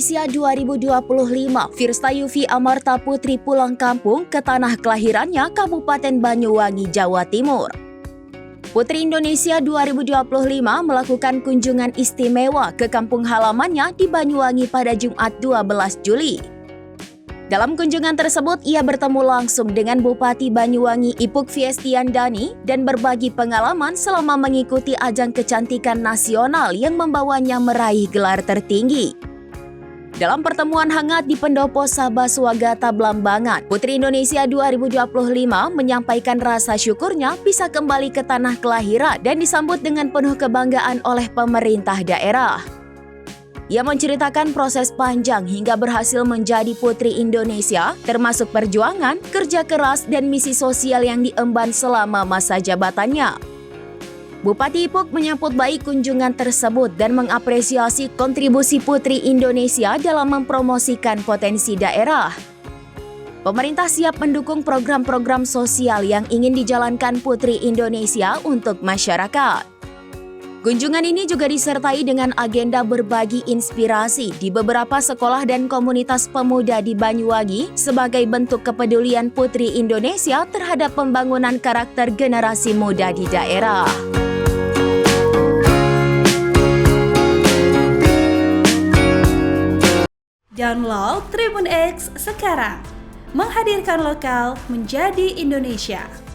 Indonesia 2025, Firsta Yufi Amarta Putri pulang kampung ke tanah kelahirannya Kabupaten Banyuwangi, Jawa Timur. Putri Indonesia 2025 melakukan kunjungan istimewa ke kampung halamannya di Banyuwangi pada Jumat 12 Juli. Dalam kunjungan tersebut, ia bertemu langsung dengan Bupati Banyuwangi Ipuk Fiestiandani dan berbagi pengalaman selama mengikuti ajang kecantikan nasional yang membawanya meraih gelar tertinggi. Dalam pertemuan hangat di Pendopo Sabah Swagata Blambangan, Putri Indonesia 2025 menyampaikan rasa syukurnya bisa kembali ke tanah kelahiran dan disambut dengan penuh kebanggaan oleh pemerintah daerah. Ia menceritakan proses panjang hingga berhasil menjadi Putri Indonesia, termasuk perjuangan, kerja keras, dan misi sosial yang diemban selama masa jabatannya. Bupati Ipuk menyambut baik kunjungan tersebut dan mengapresiasi kontribusi Putri Indonesia dalam mempromosikan potensi daerah. Pemerintah siap mendukung program-program sosial yang ingin dijalankan Putri Indonesia untuk masyarakat. Kunjungan ini juga disertai dengan agenda berbagi inspirasi di beberapa sekolah dan komunitas pemuda di Banyuwangi sebagai bentuk kepedulian Putri Indonesia terhadap pembangunan karakter generasi muda di daerah. Download Tribun X sekarang, menghadirkan lokal menjadi Indonesia.